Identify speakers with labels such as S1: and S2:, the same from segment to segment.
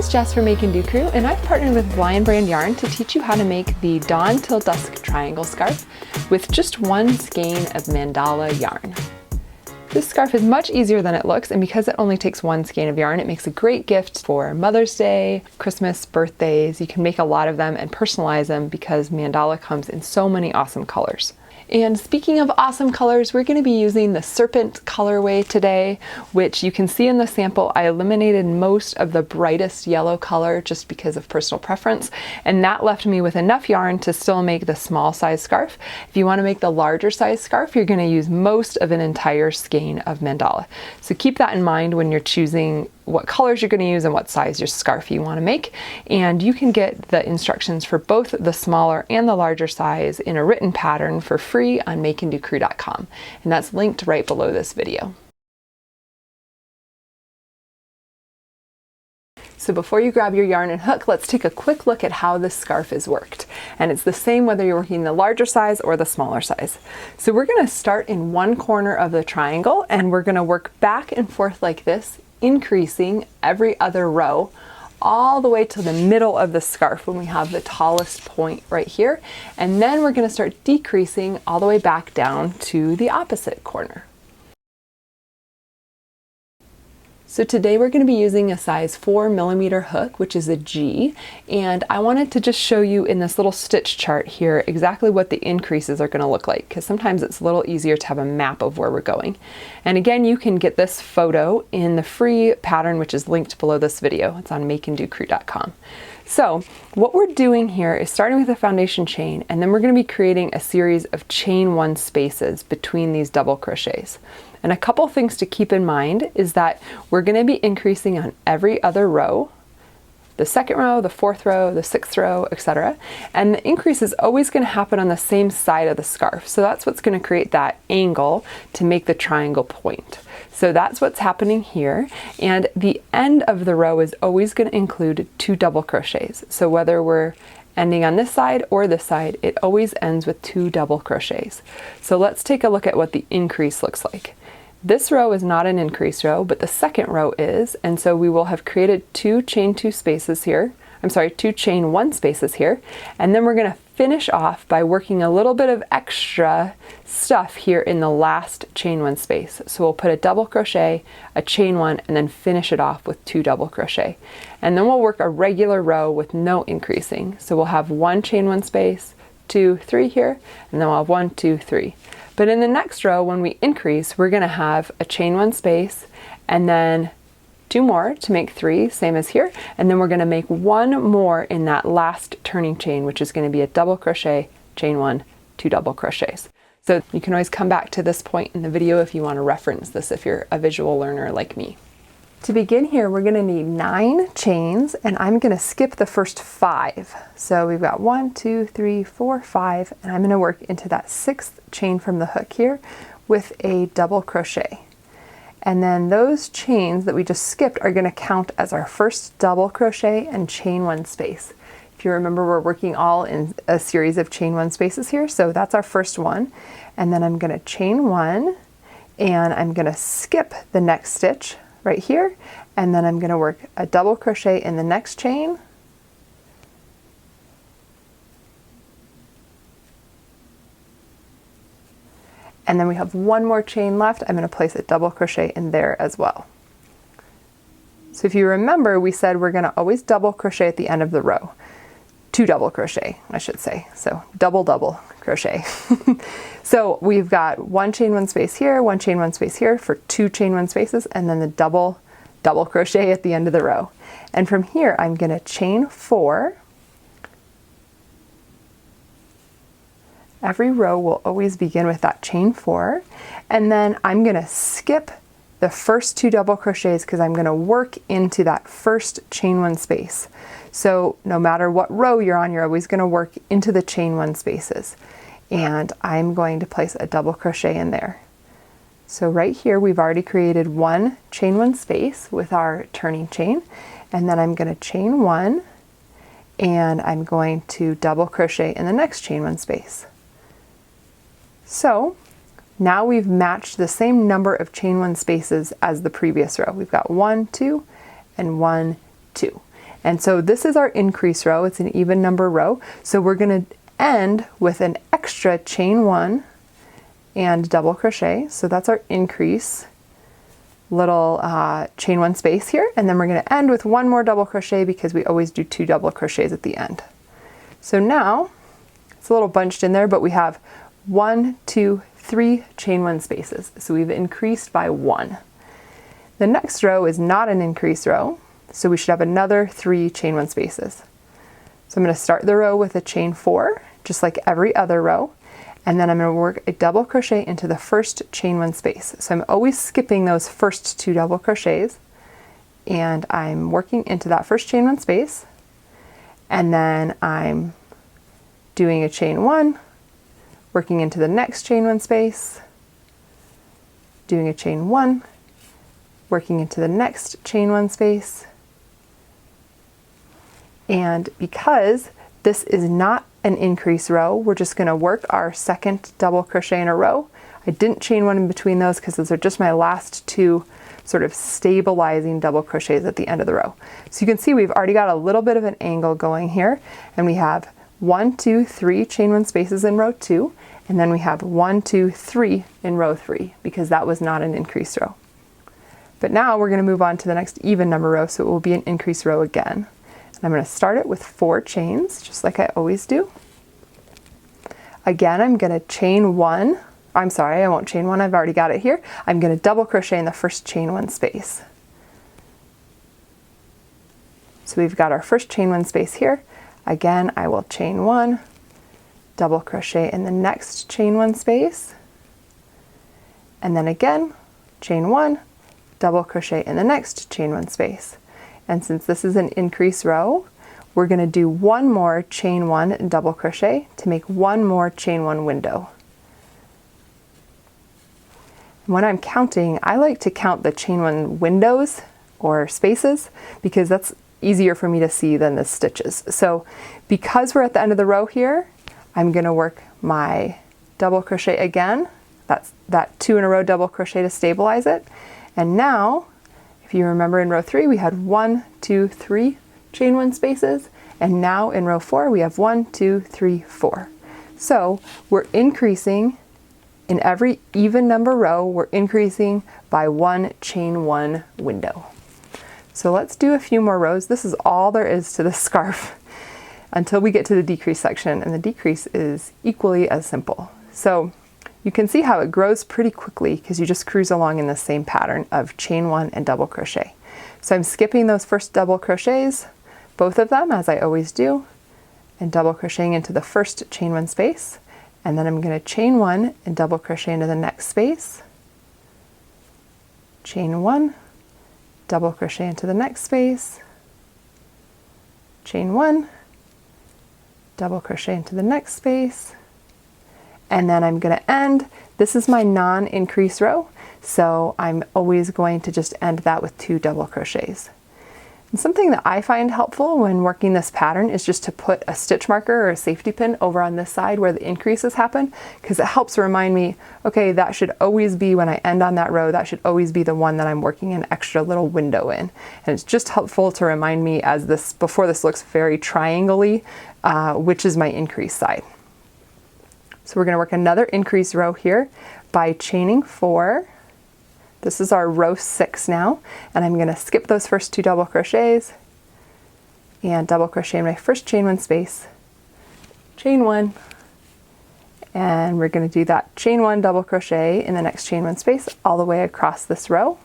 S1: it's Jess from Make and Do Crew, and I've partnered with Lion Brand Yarn to teach you how to make the Dawn Till Dusk triangle scarf with just one skein of mandala yarn. This scarf is much easier than it looks, and because it only takes one skein of yarn, it makes a great gift for Mother's Day, Christmas, birthdays. You can make a lot of them and personalize them because mandala comes in so many awesome colors. And speaking of awesome colors, we're going to be using the Serpent colorway today, which you can see in the sample. I eliminated most of the brightest yellow color just because of personal preference, and that left me with enough yarn to still make the small size scarf. If you want to make the larger size scarf, you're going to use most of an entire skein of mandala. So keep that in mind when you're choosing what colors you're going to use and what size your scarf you want to make. And you can get the instructions for both the smaller and the larger size in a written pattern for free on makeanddocrew.com. And that's linked right below this video. So before you grab your yarn and hook, let's take a quick look at how this scarf is worked. And it's the same whether you're working the larger size or the smaller size. So we're going to start in one corner of the triangle, and we're going to work back and forth like this, increasing every other row all the way to the middle of the scarf when we have the tallest point right here. And then we're going to start decreasing all the way back down to the opposite corner. So today we're going to be using a size 4mm hook, which is a G, and I wanted to just show you in this little stitch chart here exactly what the increases are going to look like, because sometimes it's a little easier to have a map of where we're going. And again, you can get this photo in the free pattern, which is linked below this video. It's on makeanddocrew.com. So what we're doing here is starting with a foundation chain, and then we're going to be creating a series of chain one spaces between these double crochets. And a couple things to keep in mind is that we're going to be increasing on every other row, the second row, the fourth row, the sixth row, etc. And the increase is always going to happen on the same side of the scarf. So that's what's going to create that angle to make the triangle point. So that's what's happening here. And the end of the row is always going to include 2 double crochets. So whether we're ending on this side or this side, it always ends with 2 double crochets. So let's take a look at what the increase looks like. This row is not an increase row, but the second row is, and so we will have created 2 chain 2 spaces here. I'm sorry, 2 chain 1 spaces here, and then we're going to finish off by working a little bit of extra stuff here in the last chain 1 space. So we'll put a double crochet, a chain 1, and then finish it off with 2 double crochet. And then we'll work a regular row with no increasing. So we'll have 1 chain 1 space, 2, 3 here, and then we'll have 1, 2, 3. But in the next row, when we increase, we're going to have a chain 1 space and then 2 more to make 3, same as here. And then we're going to make 1 more in that last turning chain, which is going to be a double crochet, chain 1, 2 double crochets. So you can always come back to this point in the video if you want to reference this, if you're a visual learner like me. To begin here, we're going to need 9 chains, and I'm going to skip the first 5. So we've got 1, 2, 3, 4, 5, and I'm going to work into that 6th chain from the hook here with a double crochet. And then those chains that we just skipped are going to count as our first double crochet and chain 1 space. If you remember, we're working all in a series of chain 1 spaces here, so that's our first one. And then I'm going to chain 1, and I'm going to skip the next stitch right here, and then I'm going to work a double crochet in the next chain, and then we have 1 more chain left. I'm going to place a double crochet in there as well. So if you remember, we said we're going to always double crochet at the end of the row. 2 double crochet, I should say. So double crochet. So we've got 1 chain 1 space here, 1 chain 1 space here for 2 chain 1 spaces, and then the double crochet at the end of the row. And from here, I'm going to chain 4. Every row will always begin with that chain 4, and then I'm going to skip the first 2 double crochets because I'm going to work into that first chain 1 space. So no matter what row you're on, you're always going to work into the chain 1 spaces. And I'm going to place a double crochet in there. So right here we've already created 1 chain 1 space with our turning chain, and then I'm going to chain 1, and I'm going to double crochet in the next chain 1 space. So now we've matched the same number of chain 1 spaces as the previous row. We've got 1, 2, and 1, 2. And so this is our increase row. It's an even number row. So we're going to end with an extra chain 1 and double crochet. So that's our increase little chain 1 space here. And then we're going to end with 1 more double crochet because we always do 2 double crochets at the end. So now it's a little bunched in there, but we have 1, 2, 3 chain 1 spaces. So we've increased by 1. The next row is not an increase row, so we should have another 3 chain 1 spaces. So I'm going to start the row with a chain 4, just like every other row, and then I'm going to work a double crochet into the first chain 1 space. So I'm always skipping those first 2 double crochets, and I'm working into that first chain 1 space, and then I'm doing a chain 1, working into the next chain 1 space, doing a chain 1, working into the next chain 1 space. And because this is not an increase row, we're just going to work our second double crochet in a row. I didn't chain 1 in between those because those are just my last 2 sort of stabilizing double crochets at the end of the row. So you can see we've already got a little bit of an angle going here, and we have 1, 2, 3 chain 1 spaces in row 2, and then we have 1, 2, 3 in row 3 because that was not an increase row. But now we're going to move on to the next even number row, so it will be an increase row again. And I'm going to start it with 4 chains, just like I always do. Again, I'm going to chain 1. I'm sorry, I won't chain 1, I've already got it here. I'm going to double crochet in the first chain 1 space. So we've got our first chain 1 space here. Again, I will chain 1, double crochet in the next chain 1 space, and then again, chain 1, double crochet in the next chain 1 space. And since this is an increase row, we're going to do 1 more chain 1 and double crochet to make 1 more chain 1 window. And when I'm counting, I like to count the chain 1 windows or spaces because that's easier for me to see than the stitches. So because we're at the end of the row here, I'm going to work my double crochet again. That's that 2 in a row double crochet to stabilize it. And now, if you remember in row 3, we had 1, 2, 3 chain 1 spaces. And now in row 4, we have 1, 2, 3, 4. So we're increasing in every even number row, we're increasing by 1 chain 1 window. So let's do a few more rows. This is all there is to this scarf until we get to the decrease section, and the decrease is equally as simple. So you can see how it grows pretty quickly because you just cruise along in the same pattern of chain 1 and double crochet. So I'm skipping those first double crochets, both of them as I always do, and double crocheting into the first chain 1 space, and then I'm going to chain 1 and double crochet into the next space, chain 1, double crochet into the next space, chain 1, double crochet into the next space, and then I'm going to end. This is my non-increase row, so I'm always going to just end that with 2 double crochets. And something that I find helpful when working this pattern is just to put a stitch marker or a safety pin over on this side where the increases happen, because it helps remind me, okay, that should always be when I end on that row, that should always be the one that I'm working an extra little window in. And it's just helpful to remind me as this, before this looks very triangle-y, which is my increase side. So we're going to work another increase row here by chaining 4. This is our row 6 now, and I'm going to skip those first 2 double crochets and double crochet in my first chain 1 space, chain 1, and we're going to do that chain 1 double crochet in the next chain 1 space all the way across this row,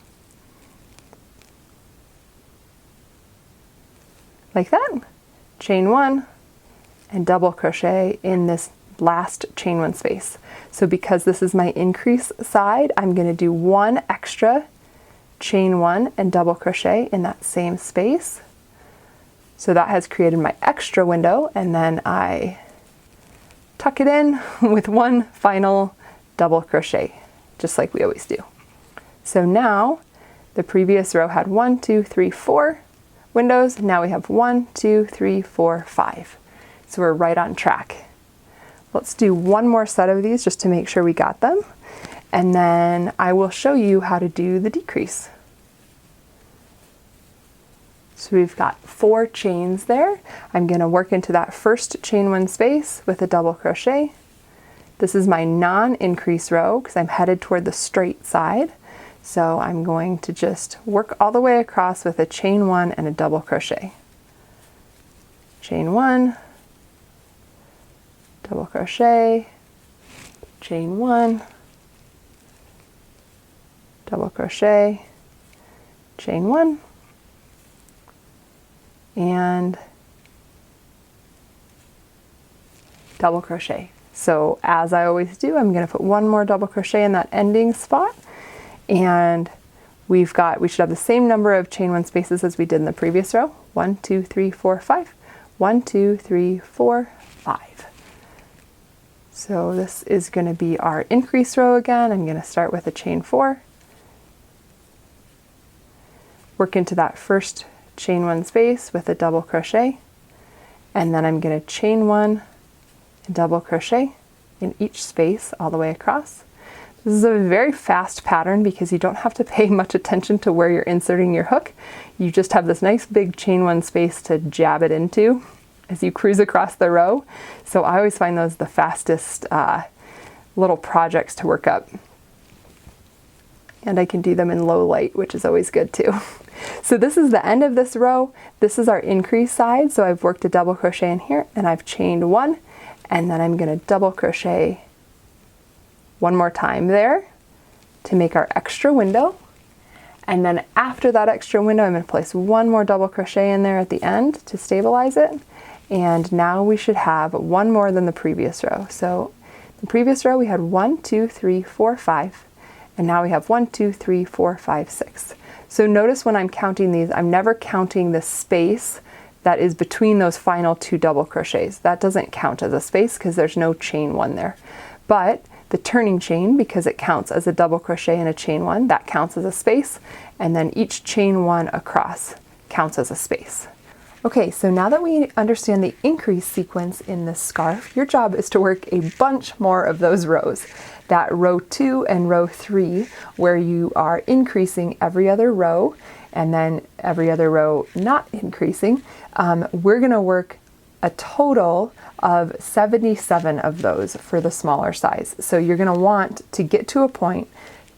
S1: like that, chain 1 and double crochet in this last chain 1 space. So because this is my increase side, I'm going to do 1 extra chain 1 and double crochet in that same space. So that has created my extra window, and then I tuck it in with 1 final double crochet, just like we always do. So now the previous row had 1, 2, 3, 4 windows. Now we have 1, 2, 3, 4, 5. So we're right on track. Let's do 1 more set of these just to make sure we got them, and then I will show you how to do the decrease. So we've got 4 chains there. I'm going to work into that first chain 1 space with a double crochet. This is my non-increase row because I'm headed toward the straight side. So I'm going to just work all the way across with a chain 1 and a double crochet. Chain 1, double crochet, chain 1, double crochet, chain 1, and double crochet. So as I always do, I'm going to put 1 more double crochet in that ending spot, and we should have the same number of chain 1 spaces as we did in the previous row. 1, 2, 3, 4, 5. 1, 2, 3, 4, 5. So this is going to be our increase row again. I'm going to start with a chain 4. Work into that first chain 1 space with a double crochet, and then I'm going to chain 1 and double crochet in each space all the way across. This is a very fast pattern because you don't have to pay much attention to where you're inserting your hook. You just have this nice big chain 1 space to jab it into as you cruise across the row. So I always find those the fastest little projects to work up. And I can do them in low light, which is always good too. So this is the end of this row. This is our increase side. So I've worked a double crochet in here and I've chained 1, and then I'm going to double crochet 1 more time there to make our extra window. And then after that extra window, I'm going to place 1 more double crochet in there at the end to stabilize it. And now we should have 1 more than the previous row. So the previous row we had 1, 2, 3, 4, 5. And now we have 1, 2, 3, 4, 5, 6. So notice when I'm counting these, I'm never counting the space that is between those final 2 double crochets. That doesn't count as a space because there's no chain 1 there. But the turning chain, because it counts as a double crochet and a chain 1, that counts as a space, and then each chain 1 across counts as a space. Okay, so now that we understand the increase sequence in this scarf, your job is to work a bunch more of those rows. That row 2 and row 3, where you are increasing every other row, and then every other row not increasing, we're going to work a total of 77 of those for the smaller size. So you're going to want to get to a point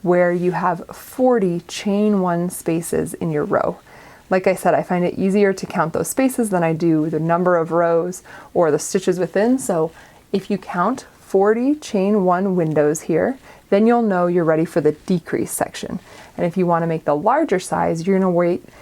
S1: where you have 40 chain 1 spaces in your row. Like I said, I find it easier to count those spaces than I do the number of rows or the stitches within. So if you count 40 chain 1 windows here, then you'll know you're ready for the decrease section. And if you want to make the larger size, you're going to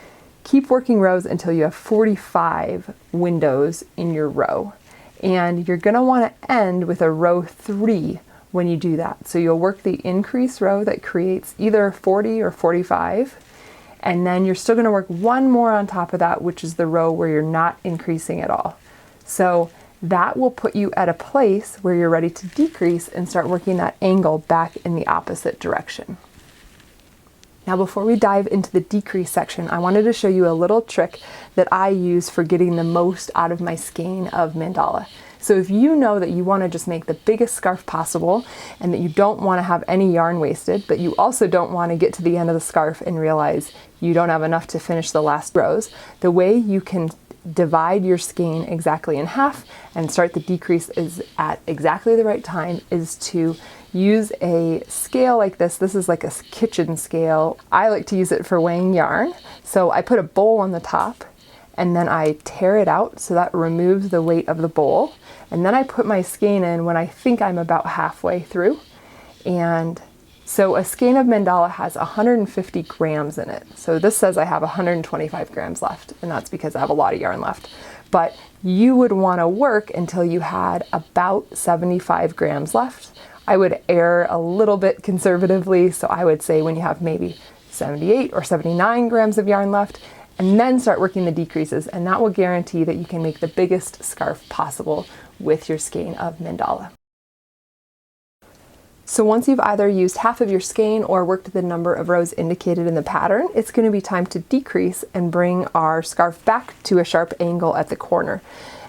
S1: keep working rows until you have 45 windows in your row. And you're going to want to end with a row 3 when you do that. So you'll work the increase row that creates either 40 or 45, and then you're still going to work 1 more on top of that, which is the row where you're not increasing at all. So that will put you at a place where you're ready to decrease and start working that angle back in the opposite direction. Now before we dive into the decrease section, I wanted to show you a little trick that I use for getting the most out of my skein of mandala. So if you know that you want to just make the biggest scarf possible and that you don't want to have any yarn wasted, but you also don't want to get to the end of the scarf and realize you don't have enough to finish the last rows, the way you can divide your skein exactly in half and start the decrease is at exactly the right time is to use a scale like this. This is like a kitchen scale. I like to use it for weighing yarn. So I put a bowl on the top and then I tear it out so that removes the weight of the bowl. And then I put my skein in when I think I'm about halfway through. And so a skein of mandala has 150 grams in it. So this says I have 125 grams left, and that's because I have a lot of yarn left. But you would want to work until you had about 75 grams left. I would err a little bit conservatively, so I would say when you have maybe 78 or 79 grams of yarn left, and then start working the decreases, and that will guarantee that you can make the biggest scarf possible with your skein of mandala. So once you've either used half of your skein or worked the number of rows indicated in the pattern, it's going to be time to decrease and bring our scarf back to a sharp angle at the corner.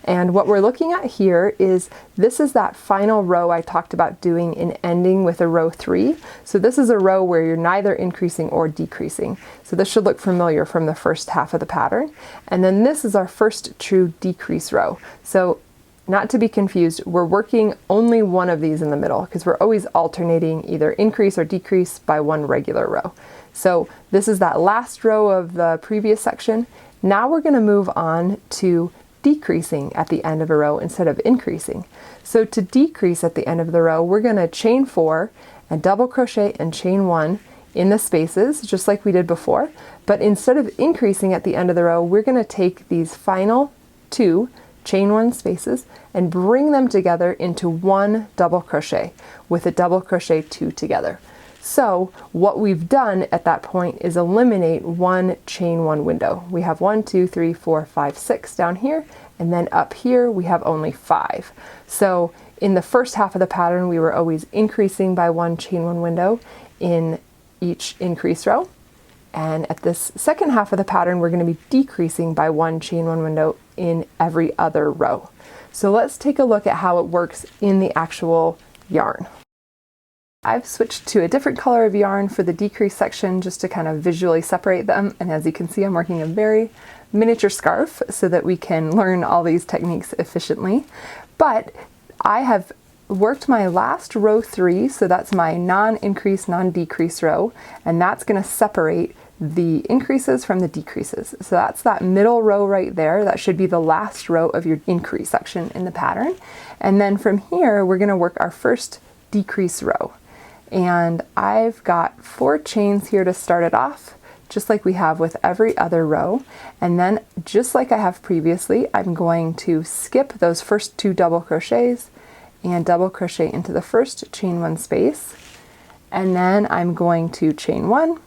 S1: And what we're looking at here is, this is that final row I talked about doing in ending with a row 3. So this is a row where you're neither increasing or decreasing. So this should look familiar from the first half of the pattern. And then this is our first true decrease row. So not to be confused, we're working only one of these in the middle because we're always alternating either increase or decrease by one regular row. So this is that last row of the previous section. Now we're going to move on to decreasing at the end of a row instead of increasing. So to decrease at the end of the row, we're going to chain 4 and double crochet and chain 1 in the spaces, just like we did before. But instead of increasing at the end of the row, we're going to take these final 2 chain 1 spaces and bring them together into one double crochet with a double crochet 2 together. So what we've done at that point is eliminate one chain 1 window. We have 1, 2, 3, 4, 5, 6 down here, and then up here we have only 5. So in the first half of the pattern, we were always increasing by one chain 1 window in each increase row. And at this second half of the pattern, we're going to be decreasing by one chain 1 window in every other row. So let's take a look at how it works in the actual yarn. I've switched to a different color of yarn for the decrease section just to kind of visually separate them. And as you can see, I'm working a very miniature scarf so that we can learn all these techniques efficiently. But I have worked my last row 3, so that's my non-increase, non-decrease row, and that's going to separate the increases from the decreases. So that's that middle row right there. That should be the last row of your increase section in the pattern. And then from here, we're going to work our first decrease row. And I've got 4 chains here to start it off, just like we have with every other row. And then just like I have previously, I'm going to skip those first 2 double crochets and double crochet into the first chain 1 space. And then I'm going to chain 1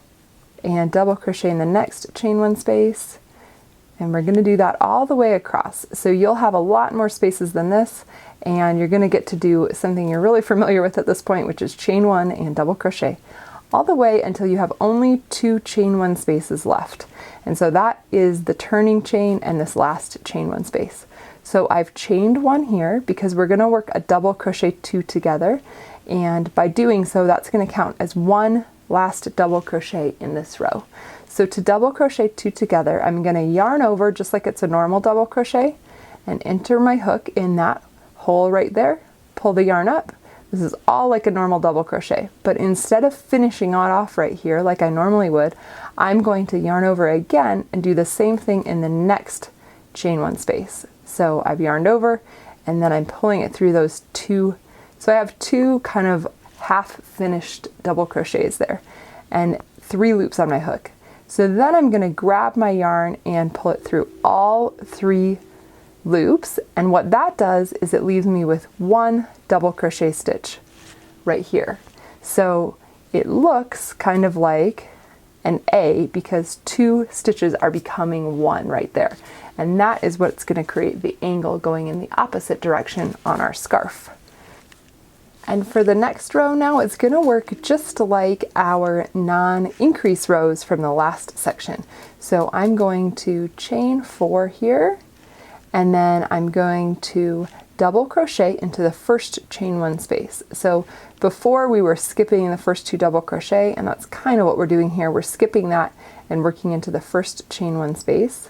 S1: and double crochet in the next chain 1 space. And we're going to do that all the way across. So you'll have a lot more spaces than this, and you're going to get to do something you're really familiar with at this point, which is chain 1 and double crochet all the way until you have only 2 chain 1 spaces left. And so that is the turning chain and this last chain 1 space. So I've chained 1 here because we're going to work a double crochet 2 together, and by doing so, that's going to count as one last double crochet in this row. So to double crochet 2 together, I'm going to yarn over just like it's a normal double crochet and enter my hook in that hole right there, pull the yarn up. This is all like a normal double crochet, but instead of finishing it off right here like I normally would, I'm going to yarn over again and do the same thing in the next chain 1 space. So I've yarned over and then I'm pulling it through those 2. So I have 2 kind of half finished double crochets there and 3 loops on my hook. So then I'm going to grab my yarn and pull it through all 3 loops, and what that does is it leaves me with 1 double crochet stitch right here. So it looks kind of like an A because 2 stitches are becoming 1 right there, and that is what's going to create the angle going in the opposite direction on our scarf. And for the next row now, it's going to work just like our non-increase rows from the last section. So I'm going to chain 4 here, and then I'm going to double crochet into the first chain 1 space. So before we were skipping the first 2 double crochet, and that's kind of what we're doing here. We're skipping that and working into the first chain 1 space.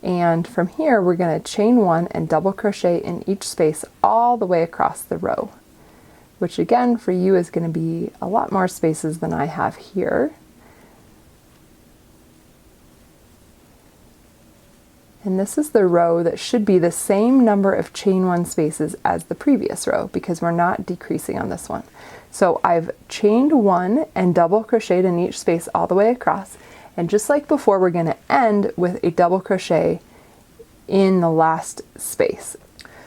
S1: And from here, we're going to chain 1 and double crochet in each space all the way across the row, which again for you is going to be a lot more spaces than I have here. And this is the row that should be the same number of chain 1 spaces as the previous row because we're not decreasing on this one. So I've chained 1 and double crocheted in each space all the way across. And just like before, we're going to end with a double crochet in the last space.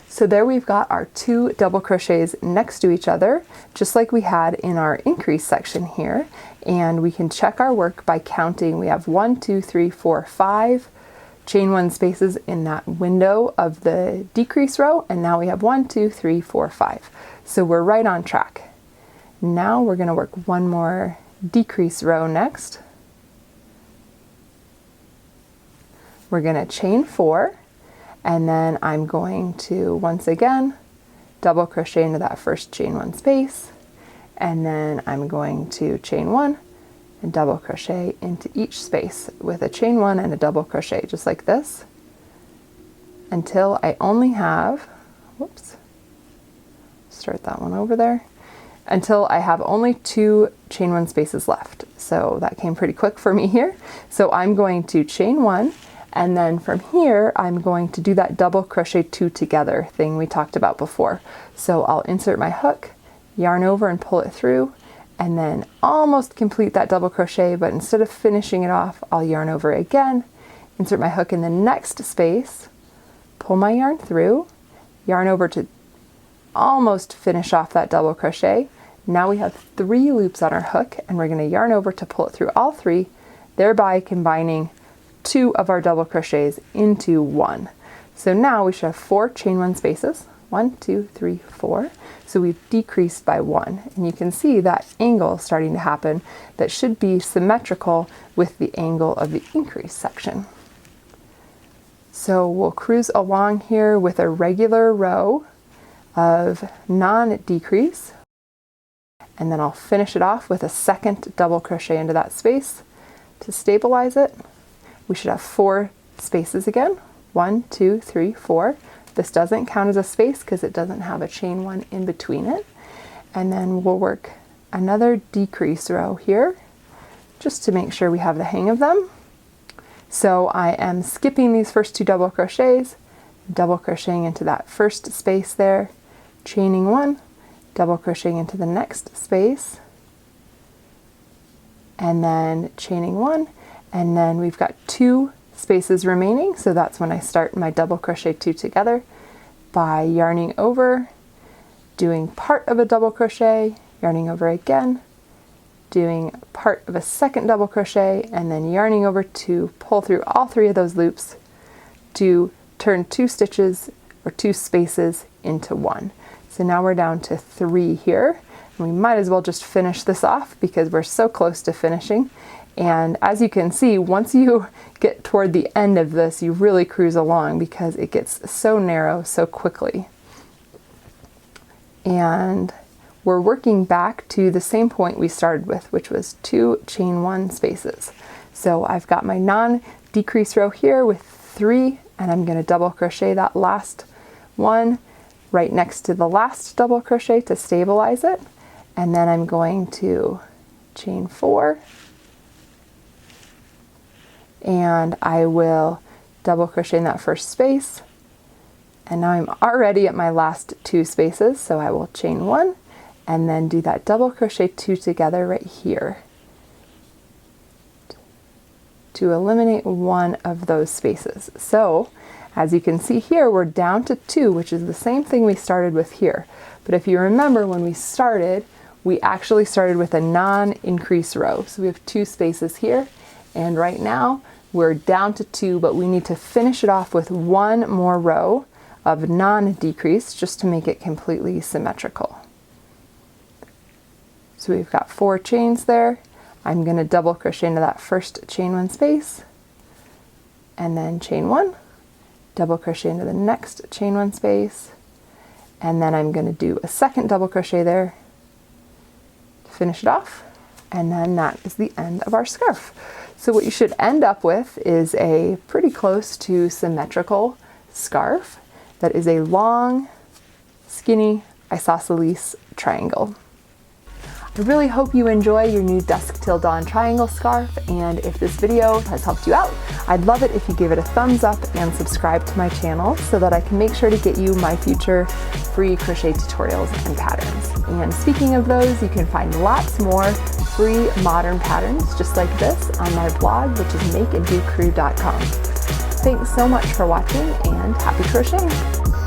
S1: So there we've got our 2 double crochets next to each other, just like we had in our increase section here. And we can check our work by counting. We have 1, 2, 3, 4, 5 chain 1 spaces in that window of the decrease row, and now we have 1, 2, 3, 4, 5. So we're right on track. Now we're going to work one more decrease row next. We're going to chain 4, and then I'm going to once again double crochet into that first chain 1 space, and then I'm going to chain 1 and double crochet into each space with a chain 1 and a double crochet, just like this, until I only have, whoops, start that one over there, until I have only 2 chain 1 spaces left. So that came pretty quick for me here. So I'm going to chain 1, and then from here I'm going to do that double crochet 2 together thing we talked about before. So I'll insert my hook, yarn over and pull it through, and then almost complete that double crochet, but instead of finishing it off, I'll yarn over again, insert my hook in the next space, pull my yarn through, yarn over to almost finish off that double crochet. Now we have 3 loops on our hook, and we're going to yarn over to pull it through all 3, thereby combining 2 of our double crochets into 1. So now we should have 4 chain 1 spaces. 1, 2, 3, 4. So we've decreased by 1, and you can see that angle starting to happen that should be symmetrical with the angle of the increase section. So we'll cruise along here with a regular row of non-decrease, and then I'll finish it off with a second double crochet into that space to stabilize it. We should have 4 spaces again. 1, 2, 3, 4. This doesn't count as a space because it doesn't have a chain 1 in between it. And then we'll work another decrease row here just to make sure we have the hang of them. So I am skipping these first 2 double crochets, double crocheting into that first space there, chaining 1, double crocheting into the next space, and then chaining 1, and then we've got 2 spaces remaining, so that's when I start my double crochet 2 together by yarning over, doing part of a double crochet, yarning over again, doing part of a second double crochet, and then yarning over to pull through all 3 of those loops to turn 2 stitches or 2 spaces into 1. So now we're down to 3 here, and we might as well just finish this off because we're so close to finishing. And as you can see, once you get toward the end of this, you really cruise along because it gets so narrow so quickly. And we're working back to the same point we started with, which was 2 chain 1 spaces. So I've got my non-decrease row here with 3, and I'm going to double crochet that last one right next to the last double crochet to stabilize it. And then I'm going to chain 4, and I will double crochet in that first space, and now I'm already at my last 2 spaces, so I will chain 1 and then do that double crochet 2 together right here to eliminate 1 of those spaces. So as you can see here, we're down to 2, which is the same thing we started with here. But if you remember, when we started, we actually started with a non-increase row. So we have 2 spaces here, and right now we're down to 2, but we need to finish it off with 1 more row of non-decrease just to make it completely symmetrical. So we've got 4 chains there. I'm going to double crochet into that first chain 1 space, and then chain 1, double crochet into the next chain 1 space, and then I'm going to do a second double crochet there to finish it off, and then that is the end of our scarf. So what you should end up with is a pretty close to symmetrical scarf that is a long, skinny isosceles triangle. I really hope you enjoy your new Dusk Till Dawn triangle scarf, and if this video has helped you out, I'd love it if you give it a thumbs up and subscribe to my channel so that I can make sure to get you my future free crochet tutorials and patterns. And speaking of those, you can find lots more free modern patterns just like this on my blog, which is makeanddocrew.com. Thanks so much for watching, and happy crocheting!